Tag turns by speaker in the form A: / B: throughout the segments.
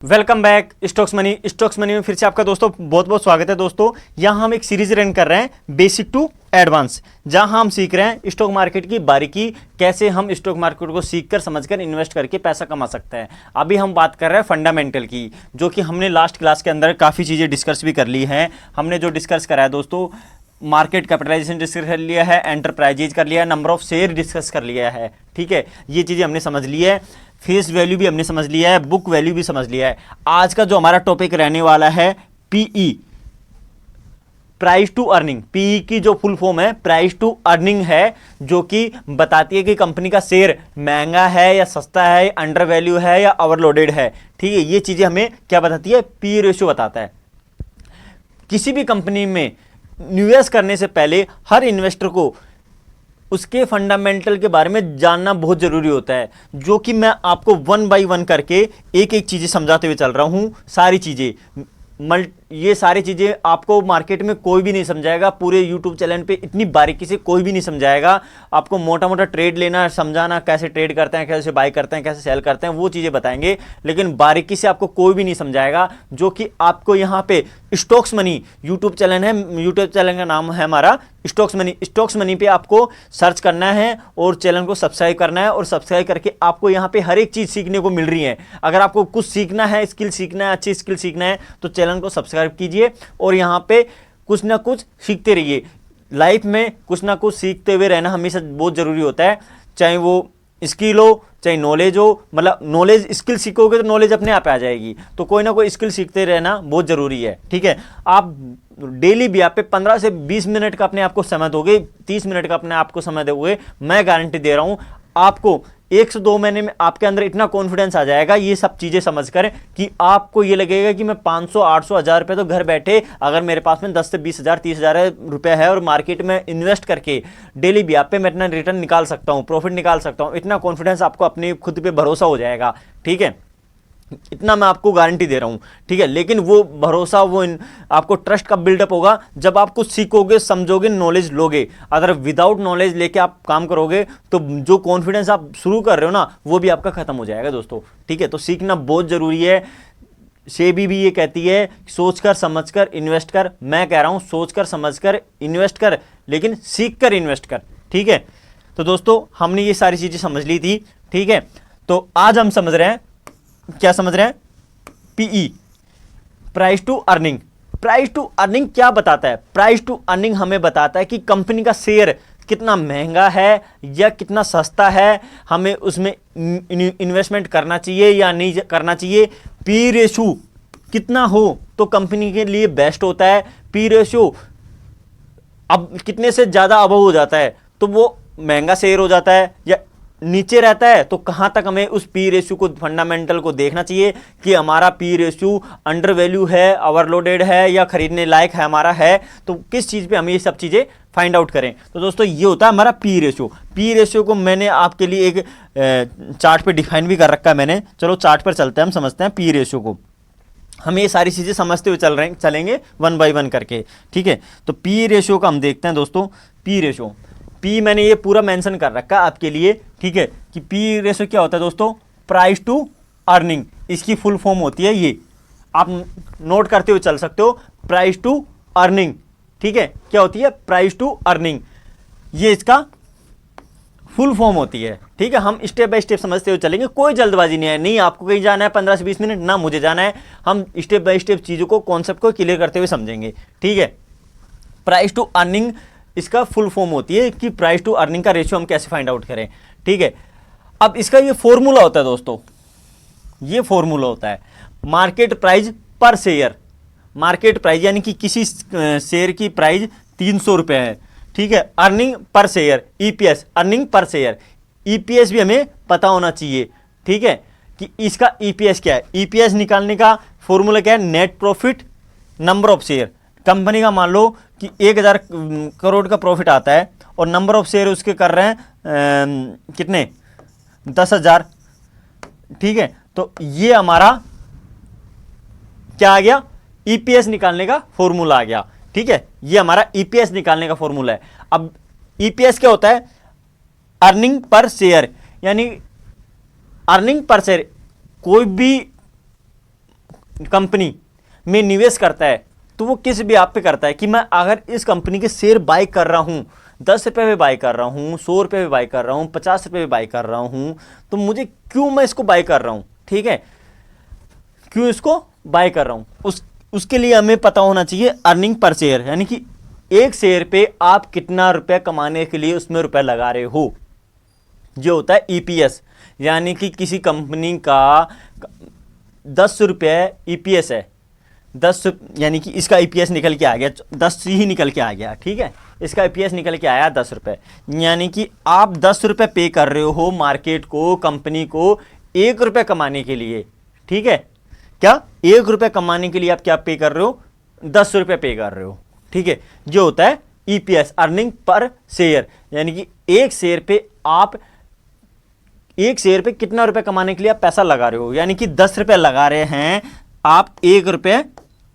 A: Welcome back stocks money में फिर से आपका दोस्तों बहुत बहुत स्वागत है। दोस्तों यहाँ हम एक सीरीज रन कर रहे हैं बेसिक टू एडवांस, जहां हम सीख रहे हैं स्टॉक मार्केट की बारीकी, कैसे हम स्टॉक मार्केट को सीखकर समझकर इन्वेस्ट करके पैसा कमा सकते हैं। अभी हम बात कर रहे हैं फंडामेंटल की, जो कि हमने लास्ट क्लास के अंदर काफ़ी चीज़ें डिस्कस भी कर ली हैं। हमने जो डिस्कस करा है दोस्तों, मार्केट कैपिटलाइजेशन डिस्कस कर लिया है, एंटरप्राइजेज कर लिया है, नंबर ऑफ शेयर डिस्कस कर लिया है। ठीक है, ये चीज़ें हमने समझ ली है। फेस वैल्यू भी हमने समझ लिया है, बुक वैल्यू भी समझ लिया है। आज का जो हमारा टॉपिक रहने वाला है PE, price to earning. PE की जो फुल फॉर्म है प्राइस टू अर्निंग है, जो कि बताती है कि कंपनी का शेयर महंगा है या सस्ता है, अंडर वैल्यू है या ओवरलोडेड है। ठीक है, ये चीज़ें हमें क्या बताती है? पी रेशियो बताता है। किसी भी कंपनी में निवेश करने से पहले हर इन्वेस्टर को उसके फंडामेंटल के बारे में जानना बहुत ज़रूरी होता है, जो कि मैं आपको वन बाय वन करके एक एक चीज़ें समझाते हुए चल रहा हूँ। सारी चीज़ें ये सारी चीज़ें आपको मार्केट में कोई भी नहीं समझाएगा, पूरे यूट्यूब चैनल पे इतनी बारीकी से कोई भी नहीं समझाएगा। आपको मोटा मोटा ट्रेड लेना, समझाना, कैसे ट्रेड करते हैं, कैसे बाय करते हैं, कैसे सेल करते हैं, वो चीज़ें बताएंगे, लेकिन बारीकी से आपको कोई भी नहीं समझाएगा। जो कि आपको यहाँ पे स्टॉक्स मनी यूट्यूब चैनल है, यूट्यूब चैनल का नाम है हमारा स्टॉक्स मनी पे आपको सर्च करना है और चैनल को सब्सक्राइब करना है, और सब्सक्राइब करके आपको यहाँ पे हर एक चीज़ सीखने को मिल रही है। अगर आपको कुछ सीखना है, स्किल सीखना है, अच्छी स्किल सीखना है, तो चैनल को सब्सक्राइब कीजिए और यहाँ पे कुछ ना कुछ सीखते रहिए। लाइफ में कुछ ना कुछ सीखते हुए रहना हमेशा बहुत ज़रूरी होता है, चाहे वो स्किल हो चाहे नॉलेज हो। मतलब नॉलेज, स्किल सीखोगे तो नॉलेज अपने आप आ जाएगी, तो कोई ना कोई स्किल सीखते रहना बहुत ज़रूरी है। ठीक है, आप डेली भी आप पे 15 से 20 मिनट का अपने आप को समय दोगे, 30 मिनट का अपने आप को समय दोगे, मैं गारंटी दे रहा हूँ आपको 1 से 2 महीने में आपके अंदर इतना कॉन्फिडेंस आ जाएगा ये सब चीज़ें समझकर, कि आपको ये लगेगा कि मैं 500, 800, 1000 रुपये तो घर बैठे, अगर मेरे पास में 10 से 20,000, 30,000 रुपये है और मार्केट में इन्वेस्ट करके डेली भी आप पे मैं इतना रिटर्न निकाल सकता हूँ, प्रॉफिट निकाल सकता हूँ। इतना कॉन्फिडेंस आपको अपने खुद पे भरोसा हो जाएगा। ठीक है, इतना मैं आपको गारंटी दे रहा हूं। ठीक है, लेकिन वो भरोसा, वो आपको ट्रस्ट कब बिल्डअप होगा? जब आप कुछ सीखोगे, समझोगे, नॉलेज लोगे। अगर विदाउट नॉलेज लेके आप काम करोगे तो जो कॉन्फिडेंस आप शुरू कर रहे हो ना, वो भी आपका खत्म हो जाएगा दोस्तों। ठीक है, तो सीखना बहुत जरूरी है। सेबी भी ये कहती है सोचकर समझकर इन्वेस्ट कर। मैं कह रहा हूं सोचकर समझकर इन्वेस्ट कर, लेकिन सीख कर इन्वेस्ट कर। ठीक है, तो दोस्तों हमने ये सारी चीजें समझ ली थी। ठीक है, तो आज हम समझ रहे हैं, क्या समझ रहे हैं? PE, price to earning. Price to earning क्या बताता है? प्राइस टू अर्निंग हमें बताता है कि कंपनी का शेयर कितना महंगा है या कितना सस्ता है, हमें उसमें इन्वेस्टमेंट करना चाहिए या नहीं करना चाहिए। पी रेशियो कितना हो तो कंपनी के लिए बेस्ट होता है। पी रेशियो अब कितने से ज़्यादा अबव हो जाता है तो वो महंगा शेयर हो जाता है, या नीचे रहता है तो कहां तक हमें उस पी रेशियो को, फंडामेंटल को देखना चाहिए कि हमारा पी रेशियो अंडर वैल्यू है, ओवरलोडेड है या खरीदने लायक है हमारा है, तो किस चीज़ पे हमें ये सब चीज़ें फाइंड आउट करें। तो दोस्तों ये होता है हमारा पी रेशियो। पी रेशियो को मैंने आपके लिए एक चार्ट पे डिफाइन भी कर रखा है मैंने। चलो चार्ट पर चलते हैं, हम समझते हैं पी रेशियो को। हम ये सारी चीज़ें समझते हुए चलेंगे वन बाय वन करके। ठीक है, तो पी रेशियो का हम देखते हैं दोस्तों। पी रेशियो, पी मैंने ये पूरा मेंशन कर रखा है आपके लिए। ठीक है, कि पी रेशियो क्या होता है दोस्तों? प्राइस टू अर्निंग, इसकी फुल फॉर्म होती है ये, आप नोट करते हुए चल सकते हो। प्राइस टू अर्निंग, ठीक है, क्या होती है? प्राइस टू अर्निंग, ये इसका फुल फॉर्म होती है। ठीक है, हम स्टेप बाय स्टेप समझते हुए चलेंगे, कोई जल्दबाजी नहीं है। नहीं आपको कहीं जाना है 15 से 20 मिनट, ना मुझे जाना है, हम स्टेप बाय स्टेप चीज़ों को, कॉन्सेप्ट को क्लियर करते हुए समझेंगे। ठीक है, प्राइस टू अर्निंग इसका फुल फॉर्म होती है कि प्राइस टू अर्निंग का रेशियो हम कैसे फाइंड आउट करें। ठीक है, अब इसका ये फॉर्मूला होता है दोस्तों, ये फॉर्मूला होता है मार्केट प्राइस पर शेयर। मार्केट प्राइस यानी कि किसी शेयर की प्राइस 300 रुपये है। ठीक है, अर्निंग पर शेयर, ईपीएस, अर्निंग पर शेयर। ईपीएस भी हमें पता होना चाहिए। ठीक है, कि इसका ईपीएस क्या है। ईपीएस निकालने का फॉर्मूला क्या है? Net profit number of share. Company का मान लो कि 1000 करोड़ का प्रॉफिट आता है और नंबर ऑफ शेयर उसके कर रहे हैं कितने? 10,000। ठीक है, तो ये हमारा क्या आ गया? ईपीएस निकालने का फॉर्मूला आ गया। ठीक है, ये हमारा ईपीएस निकालने का फॉर्मूला है। अब ईपीएस क्या होता है? अर्निंग पर शेयर, यानी अर्निंग पर शेयर। कोई भी कंपनी में निवेश करता है तो वो किस भी आप पे करता है कि मैं अगर इस कंपनी के शेयर बाय कर रहा हूँ, 10 रुपये में बाय कर रहा हूँ, 100 रुपये में बाय कर रहा हूँ, 50 रुपये में बाय कर रहा हूँ, तो मुझे क्यों मैं इसको बाय कर रहा हूँ, ठीक है, क्यों इसको बाय कर रहा हूँ, उसके लिए हमें पता होना चाहिए अर्निंग पर शेयर, यानी कि एक शेयर पे आप कितना रुपए कमाने के लिए उसमें रुपए लगा रहे हो। जो होता है ईपीएस, यानी कि किसी कंपनी का 10 रुपये ईपीएस है, 10 यानी कि इसका ईपीएस निकल के आ गया, 10 ही निकल के आ गया, ठीक है, इसका ईपीएस निकल के आया 10 रुपये, यानी कि आप 10 रुपये पे कर रहे हो मार्केट को, कंपनी को 1 रुपये कमाने के लिए, ठीक है, क्या 1 रुपये कमाने के लिए आप क्या पे कर रहे हो, 10 रुपये पे कर रहे हो, ठीक है। जो होता है ईपीएस, अर्निंग पर शेयर, यानी कि एक शेयर पे आप एक शेयर पे कितना रुपए कमाने के लिए आप पैसा लगा रहे हो, यानी कि 10 रुपये लगा रहे हैं आप 1 रुपये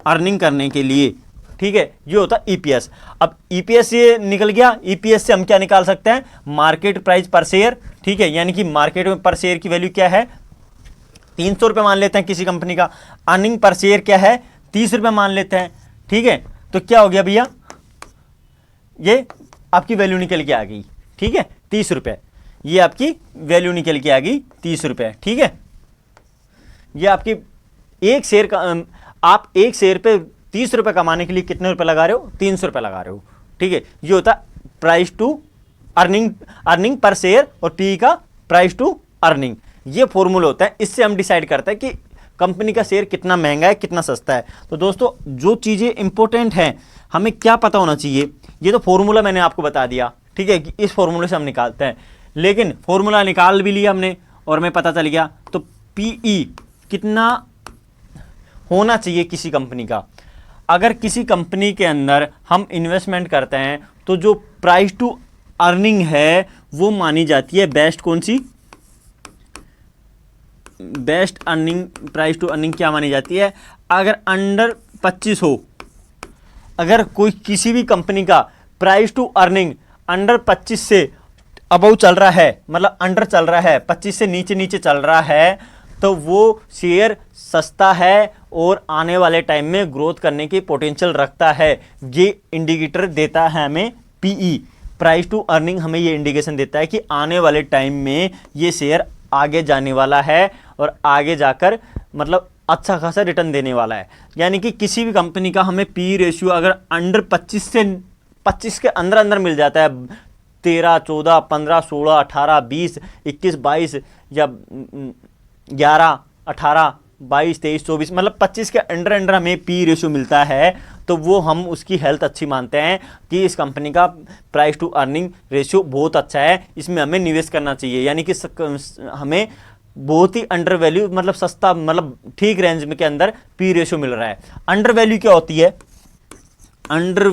A: अर्निंग करने के लिए, ठीक है। ये होता है ईपीएस। अब ईपीएस ये निकल गया, ईपीएस से हम क्या निकाल सकते हैं, मार्केट प्राइस पर शेयर, ठीक है, यानी कि मार्केट में पर शेयर की वैल्यू क्या है, 300 रुपये मान लेते हैं किसी कंपनी का, अर्निंग पर शेयर क्या है, 30 रुपये मान लेते हैं, ठीक है। तो क्या हो गया भैया, ये आपकी वैल्यू निकल के आ गई, ठीक है, 30 रुपये, ये आपकी वैल्यू निकल के आ गई 30 रुपये, ठीक है। ये आपकी एक शेयर का, आप एक शेयर पे 30 रुपये कमाने के लिए कितने रुपए लगा रहे हो, 300 रुपये लगा रहे हो, ठीक है। ये होता प्राइस टू अर्निंग पर शेयर और पी का प्राइस टू अर्निंग, ये फॉर्मूला होता है। इससे हम डिसाइड करते हैं कि कंपनी का शेयर कितना महंगा है, कितना सस्ता है। तो दोस्तों जो चीज़ें इंपॉर्टेंट हैं हमें क्या पता होना चाहिए, ये तो फॉर्मूला मैंने आपको बता दिया, ठीक है, कि इस फॉर्मूले से हम निकालते हैं, लेकिन फॉर्मूला निकाल भी लिया हमने और हमें पता चल गया तो पीई कितना होना चाहिए किसी कंपनी का। अगर किसी कंपनी के अंदर हम इन्वेस्टमेंट करते हैं तो जो प्राइस टू अर्निंग है वो मानी जाती है बेस्ट, कौन सी, best earning, price to earning क्या मानी जाती है, अगर अंडर 25 हो, अगर कोई किसी भी कंपनी का प्राइस टू अर्निंग अंडर 25 से अबव चल रहा है, मतलब अंडर चल रहा है, 25 से नीचे नीचे चल रहा है, तो वो शेयर सस्ता है और आने वाले टाइम में ग्रोथ करने की पोटेंशियल रखता है। ये इंडिकेटर देता है हमें पीई, प्राइस टू अर्निंग, हमें ये इंडिकेशन देता है कि आने वाले टाइम में ये शेयर आगे जाने वाला है और आगे जाकर मतलब अच्छा खासा रिटर्न देने वाला है। यानी कि किसी भी कंपनी का हमें पी रेशियो अगर अंडर 25 के अंदर अंदर मिल जाता है, 13, 14, 15, 16, 18, 20, 21, 22 या 11, 18, 22, 23, 24, मतलब 25 के अंडर अंडर हमें पी रेशियो मिलता है तो वो हम उसकी हेल्थ अच्छी मानते हैं कि इस कंपनी का प्राइस टू अर्निंग रेशियो बहुत अच्छा है, इसमें हमें निवेश करना चाहिए। यानी कि हमें बहुत ही अंडर वैल्यू, मतलब सस्ता, मतलब ठीक रेंज में के अंदर पी रेशियो मिल रहा है। अंडर वैल्यू क्या होती है, अंडर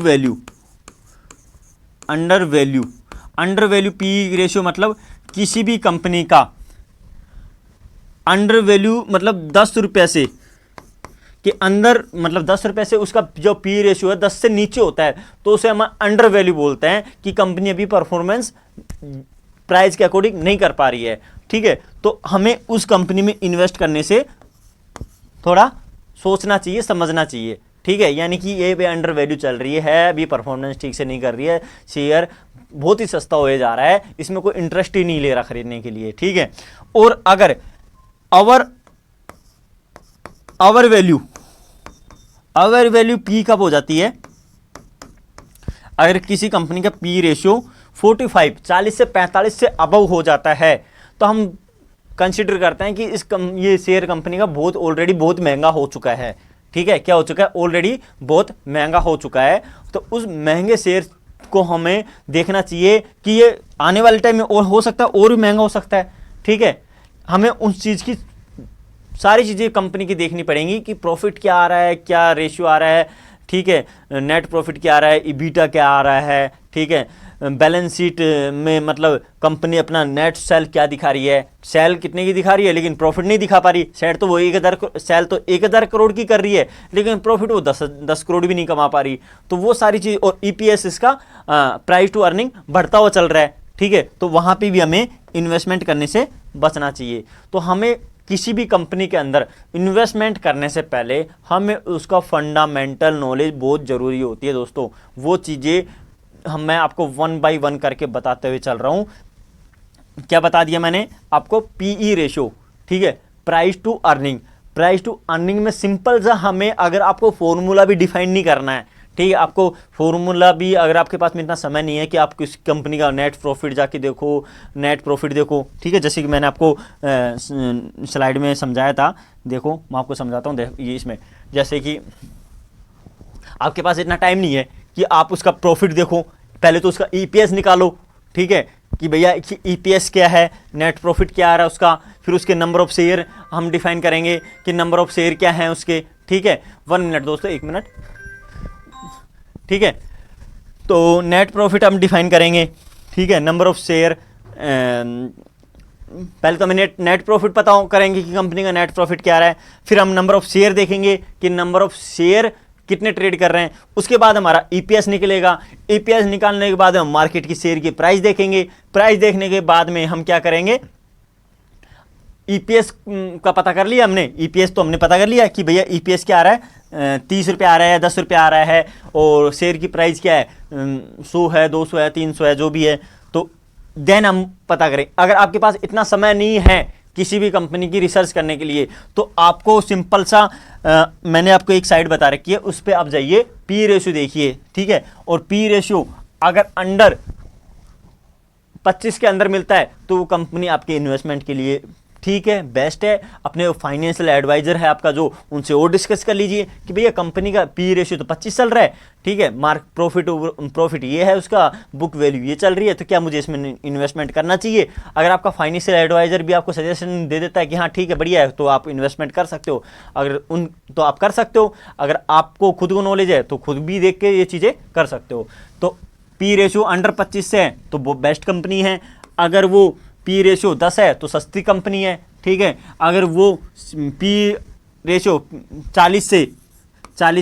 A: वैल्यू पी रेशियो मतलब किसी भी कंपनी का अंडर वैल्यू, मतलब 10 रुपये से के अंदर, मतलब 10 रुपये से उसका जो पी रेशियो है 10 से नीचे होता है तो उसे हम अंडर वैल्यू बोलते हैं कि कंपनी अभी परफॉर्मेंस प्राइस के अकॉर्डिंग नहीं कर पा रही है, ठीक है। तो हमें उस कंपनी में इन्वेस्ट करने से थोड़ा सोचना चाहिए, समझना चाहिए, ठीक है। यानी कि ये भी अंडर वैल्यू चल रही है, अभी परफॉर्मेंस ठीक से नहीं कर रही है, शेयर बहुत ही सस्ता होए जा रहा है, इसमें कोई इंटरेस्ट ही नहीं ले रहा खरीदने के लिए, ठीक है। और अगर आवर वैल्यू पी कब हो जाती है, अगर किसी कंपनी का पी रेशियो 45, 40 से 45 से अबव हो जाता है तो हम कंसीडर करते हैं कि ये शेयर कंपनी का ऑलरेडी बहुत महंगा हो चुका है, ठीक है। क्या हो चुका है, ऑलरेडी बहुत महंगा हो चुका है। तो उस महंगे शेयर को हमें देखना चाहिए कि ये आने वाले टाइम में और हो सकता है और भी महंगा हो सकता है, ठीक है। हमें उस चीज़ की सारी चीज़ें कंपनी की देखनी पड़ेंगी कि प्रॉफिट क्या आ रहा है, क्या रेशियो आ रहा है, ठीक है, नेट प्रॉफिट क्या आ रहा है, ईबीटा क्या आ रहा है, ठीक है, बैलेंस शीट में मतलब कंपनी अपना नेट सेल क्या दिखा रही है, सेल कितने की दिखा रही है लेकिन प्रॉफिट नहीं दिखा पा रही, सेल तो वो 1000 करोड़ की कर रही है लेकिन प्रॉफिट वो 10 करोड़ भी नहीं कमा पा रही। तो वो सारी चीज़, और ईपीएस इसका प्राइस टू अर्निंग बढ़ता हुआ चल रहा है, ठीक है। तो वहाँ पे भी हमें इन्वेस्टमेंट करने से बचना चाहिए। तो हमें किसी भी कंपनी के अंदर इन्वेस्टमेंट करने से पहले हमें उसका फंडामेंटल नॉलेज बहुत ज़रूरी होती है दोस्तों। वो चीज़ें मैं आपको 1 बाय 1 करके बताते हुए चल रहा हूँ। क्या बता दिया मैंने आपको? पीई रेशियो, ठीक है, price to earning. Price to earning में सिंपल सा हमें, अगर आपको फॉर्मूला भी डिफाइन नहीं करना है, ठीक है, आपको फॉर्मूला भी, अगर आपके पास में इतना समय नहीं है कि आप किस कंपनी का नेट प्रॉफिट जाके देखो, नेट प्रॉफिट देखो, ठीक है, जैसे कि मैंने आपको स्लाइड में समझाया था, देखो मैं आपको समझाता हूँ। ये इसमें जैसे कि आपके पास इतना टाइम नहीं है कि आप उसका प्रॉफिट देखो, पहले तो उसका ईपीएस निकालो, ठीक है, कि भैया ईपीएस क्या है, नेट प्रॉफिट क्या आ रहा है उसका, फिर उसके नंबर ऑफ शेयर हम डिफाइन करेंगे कि नंबर ऑफ शेयर क्या है उसके, ठीक है। 1 मिनट दोस्तों, 1 मिनट, ठीक है। तो नेट प्रॉफिट हम डिफाइन करेंगे, ठीक है, नंबर ऑफ शेयर, पहले तो हमें नेट प्रॉफिट पता करेंगे कि कंपनी का नेट प्रॉफिट क्या आ रहा है, फिर हम नंबर ऑफ शेयर देखेंगे कि नंबर ऑफ शेयर कितने ट्रेड कर रहे हैं, उसके बाद हमारा ईपीएस निकलेगा। ईपीएस निकालने के बाद हम मार्केट की शेयर की प्राइस देखेंगे। प्राइस देखने के बाद में हम क्या करेंगे? ईपीएस का पता कर लिया हमने, ईपीएस तो हमने पता कर लिया कि भैया ईपीएस क्या आ रहा है, 30 रुपये आ रहा है, 10 रुपये आ रहा है, और शेयर की प्राइस क्या है, 100 है, 200 है, 300 है, जो भी है। तो देन हम पता करें। अगर आपके पास इतना समय नहीं है किसी भी कंपनी की रिसर्च करने के लिए, तो आपको सिंपल सा मैंने आपको एक साइड बता रखी है, उस पर आप जाइए, पी रेशियो देखिए, ठीक है, और पी रेशियो अगर अंडर 25 के अंदर मिलता है तो वो कंपनी आपके इन्वेस्टमेंट के लिए ठीक है, बेस्ट है। अपने फाइनेंशियल एडवाइजर है आपका जो, उनसे और डिस्कस कर लीजिए कि भैया कंपनी का पी रेशियो तो 25 चल रहा है, ठीक है, मार्क प्रॉफिट ये है, उसका बुक वैल्यू ये चल रही है, तो क्या मुझे इसमें इन्वेस्टमेंट करना चाहिए? अगर आपका फाइनेंशियल एडवाइजर भी आपको सजेशन दे देता है कि हाँ ठीक है बढ़िया है, तो आप इन्वेस्टमेंट कर सकते हो। अगर तो आप कर सकते हो। अगर आपको खुद को नॉलेज है तो खुद भी देख के ये चीज़ें कर सकते हो। तो पी रेशियो अंडर 25 से है तो वो बेस्ट कंपनी है। अगर वो पी रेशियो 10 है तो सस्ती कंपनी है, ठीक है। अगर वो पी रेशियो 40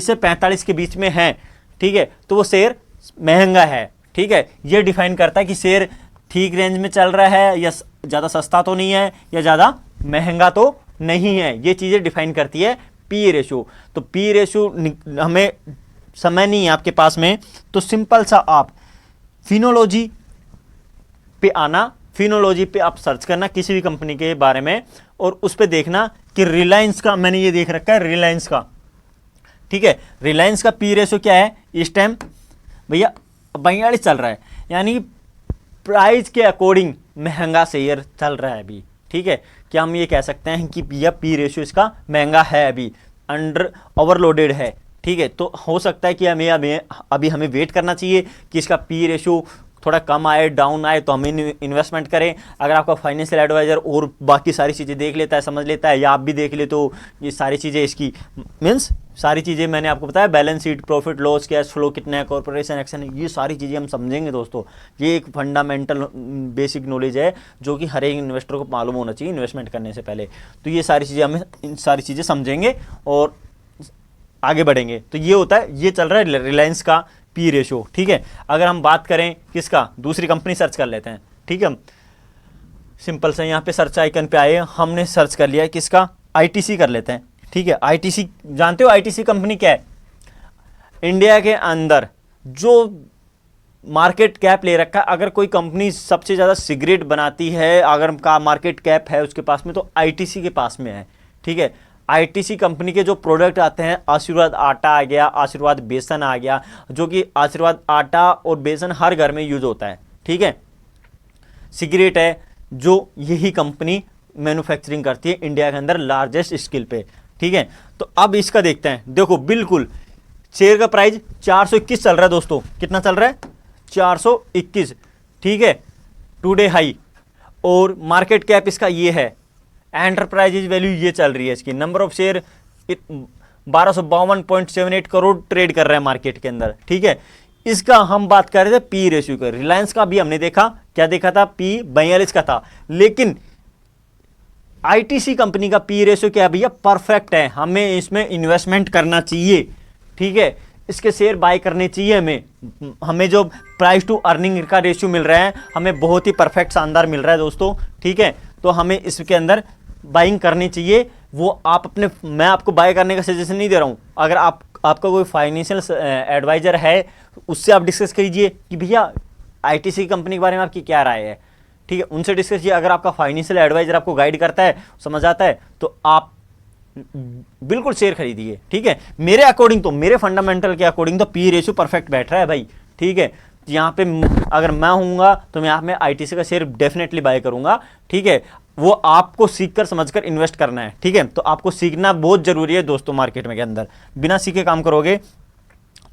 A: से 45 के बीच में है, ठीक है, तो वो शेयर महंगा है, ठीक है। ये डिफाइन करता है कि शेयर ठीक रेंज में चल रहा है या ज़्यादा सस्ता तो नहीं है या ज़्यादा महंगा तो नहीं है। ये चीज़ें डिफाइन करती है पी रेशियो। तो पी रेशियो, हमें समय नहीं है आपके पास में, तो सिंपल सा आप फिनोलॉजी पे आना, फिनोलॉजी पे आप सर्च करना किसी भी कंपनी के बारे में, और उस पे देखना कि रिलायंस का, मैंने ये देख रखा है रिलायंस का, ठीक है, रिलायंस का पी रेशियो क्या है इस टाइम भैया 42 चल रहा है, यानी प्राइस के अकॉर्डिंग महंगा शेयर चल रहा है अभी, ठीक है। क्या हम ये कह सकते हैं कि भैया पी रेशियो इसका महंगा है, अभी अंडर ओवरलोडेड है, ठीक है। तो हो सकता है कि अभी हमें वेट करना चाहिए कि इसका पी रेशियो थोड़ा कम आए, डाउन आए, तो हम इन्वेस्टमेंट करें। अगर आपका फाइनेंशियल एडवाइजर और बाकी सारी चीज़ें देख लेता है, समझ लेता है, या आप भी देख ले, तो ये सारी चीज़ें इसकी मीन्स सारी चीज़ें मैंने आपको बताया, balance sheet, profit loss, cash flow कितना है, कॉर्पोरेशन एक्शन, ये सारी चीज़ें हम समझेंगे दोस्तों। ये एक फंडामेंटल बेसिक नॉलेज है जो कि हर एक इन्वेस्टर को मालूम होना चाहिए इन्वेस्टमेंट करने से पहले। तो ये सारी चीज़ें हमें, इन सारी चीज़ें समझेंगे और आगे बढ़ेंगे। तो ये होता है, ये चल रहा है रिलायंस का पी रेशियो, ठीक है। अगर हम बात करें किसका, दूसरी कंपनी सर्च कर लेते हैं, ठीक है। सिंपल से यहाँ पे सर्च आइकन पे आए, हमने सर्च कर लिया किसका, आईटीसी कर लेते हैं, ठीक है। आईटीसी जानते हो आईटीसी कंपनी क्या है? इंडिया के अंदर जो मार्केट कैप ले रखा है, अगर कोई कंपनी सबसे ज़्यादा सिगरेट बनाती है, अगर का मार्केट कैप है उसके पास में, तो आईटीसी के पास में है, ठीक है। आईटीसी कंपनी के जो प्रोडक्ट आते हैं, आशीर्वाद आटा आ गया, आशीर्वाद बेसन आ गया, जो कि आशीर्वाद आटा और बेसन हर घर में यूज होता है, ठीक है। सिगरेट है जो यही कंपनी मैन्युफैक्चरिंग करती है इंडिया के अंदर लार्जेस्ट स्केल पे, ठीक है। तो अब इसका देखते हैं, देखो बिल्कुल शेयर का प्राइस 421 चल रहा है दोस्तों। कितना चल रहा है? 421, ठीक है, टुडे हाई। और मार्केट कैप इसका ये है, एंटरप्राइजेज वैल्यू ये चल रही है इसकी, number of share 1252.78 crore trade कर रहे हैं मार्केट के अंदर, ठीक है। इसका हम बात कर रहे थे पी रेशियो का। रिलायंस का भी हमने देखा, क्या देखा था, पी 42 का था। लेकिन आईटीसी कंपनी का पी रेशियो क्या है भैया, परफेक्ट है, हमें इसमें इन्वेस्टमेंट करना चाहिए, ठीक है। इसके शेयर बाय करने चाहिए हमें जो प्राइस टू अर्निंग का रेशियो मिल रहा है, हमें बहुत ही परफेक्ट शानदार मिल रहा है दोस्तों, ठीक है। तो हमें इसके अंदर बाइंग करनी चाहिए वो आप अपने, मैं आपको बाय करने का सजेशन नहीं दे रहा हूँ। अगर आपका कोई फाइनेंशियल एडवाइजर है उससे आप डिस्कस कीजिए कि भैया आईटीसी कंपनी के बारे में आपकी क्या राय है, ठीक है, उनसे डिस्कस कीजिए। अगर आपका फाइनेंशियल एडवाइजर आपको गाइड करता है, समझ आता है, तो आप बिल्कुल शेयर खरीदिए, ठीक है। मेरे अकॉर्डिंग तो, मेरे फंडामेंटल के अकॉर्डिंग तो पी रेशियो परफेक्ट बैठ रहा है भाई, ठीक है। यहाँ पे अगर मैं हूँगा तो मैं यहाँ में आईटीसी का शेयर डेफिनेटली बाय करूँगा, ठीक है। वो आपको सीखकर समझकर इन्वेस्ट करना है, ठीक है। तो आपको सीखना बहुत जरूरी है दोस्तों मार्केट में के अंदर। बिना सीखे काम करोगे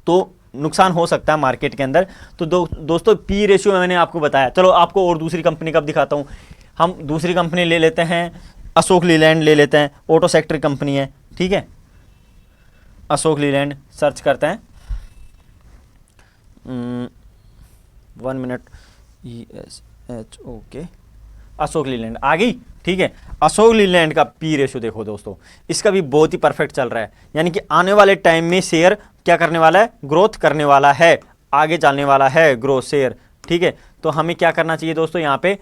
A: तो नुकसान हो सकता है मार्केट के अंदर। तो दोस्तों पी रेशियो मैंने आपको बताया। चलो आपको और दूसरी कंपनी का दिखाता हूँ। हम दूसरी कंपनी ले लेते हैं, अशोक लीलैंड ले लेते हैं, ऑटो सेक्टर कंपनी है, ठीक है। अशोक लीलैंड सर्च करते हैं, 1 मिनट, ESHOK, अशोक लीलैंड आ गई, ठीक है। अशोक लीलैंड का पी रेशियो देखो दोस्तों, इसका भी बहुत ही परफेक्ट चल रहा है। यानी कि आने वाले टाइम में शेयर क्या करने वाला है, ग्रोथ करने वाला है, आगे चलने वाला है ग्रोथ शेयर, ठीक है। तो हमें क्या करना चाहिए दोस्तों, यहाँ पे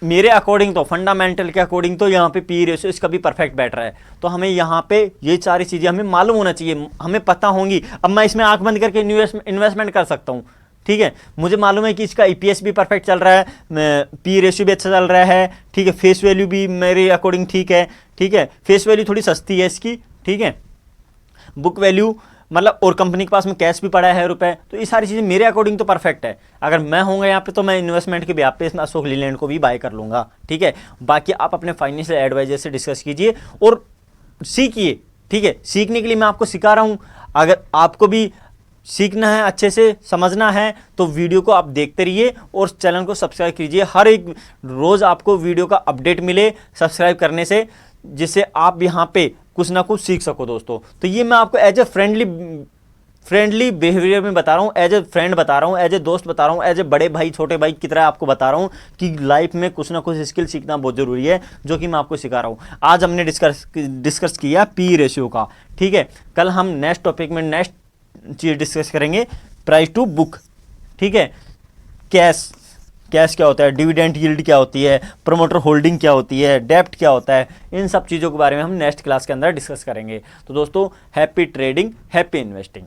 A: मेरे अकॉर्डिंग तो, फंडामेंटल के अकॉर्डिंग तो यहाँ पे पी रेशियो इसका भी परफेक्ट बैठ रहा है। तो हमें यहाँ पे ये सारी चीज़ें हमें मालूम होना चाहिए, हमें पता होंगी। अब मैं इसमें आंख बंद करके इन्वेस्टमेंट कर सकता हूँ, ठीक है। मुझे मालूम है कि इसका ईपीएस भी परफेक्ट चल रहा है, पी रेशियो भी अच्छा चल रहा है, ठीक है। फेस वैल्यू भी मेरे अकॉर्डिंग ठीक है, ठीक है। फेस वैल्यू थोड़ी सस्ती है इसकी, ठीक है। बुक वैल्यू मतलब, और कंपनी के पास में कैश भी पड़ा है रुपए, तो ये सारी चीज़ें मेरे अकॉर्डिंग तो परफेक्ट है। अगर मैं होऊंगा यहाँ पे तो मैं इन्वेस्टमेंट के ब्याह पे इसमें अशोक लीलैंड को भी बाय कर लूँगा, ठीक है। बाकी आप अपने फाइनेंशियल एडवाइजर से डिस्कस कीजिए और सीखिए, ठीक है। सीखने के लिए मैं आपको सिखा रहा हूँ। अगर आपको भी सीखना है, अच्छे से समझना है, तो वीडियो को आप देखते रहिए और चैनल को सब्सक्राइब कीजिए। हर एक रोज़ आपको वीडियो का अपडेट मिले सब्सक्राइब करने से, जिससे आप यहाँ पे कुछ ना कुछ सीख सको दोस्तों। तो ये मैं आपको एज ए फ्रेंडली बिहेवियर में बता रहा हूँ, एज ए फ्रेंड बता रहा हूँ, एज ए दोस्त बता रहा हूँ, एज ए बड़े भाई छोटे भाई की तरह आपको बता रहा हूँ कि लाइफ में कुछ ना कुछ स्किल सीखना बहुत ज़रूरी है, जो कि मैं आपको सिखा रहा हूँ। आज हमने डिस्कस किया पी रेशियो का, ठीक है। कल हम नेक्स्ट टॉपिक में नेक्स्ट चीज़ डिस्कस करेंगे, प्राइस टू बुक, ठीक है। कैश क्या होता है, डिविडेंड यील्ड क्या होती है, प्रोमोटर होल्डिंग क्या होती है, डेप्ट क्या होता है, इन सब चीज़ों के बारे में हम नेक्स्ट क्लास के अंदर डिस्कस करेंगे। तो दोस्तों हैप्पी ट्रेडिंग, हैप्पी इन्वेस्टिंग।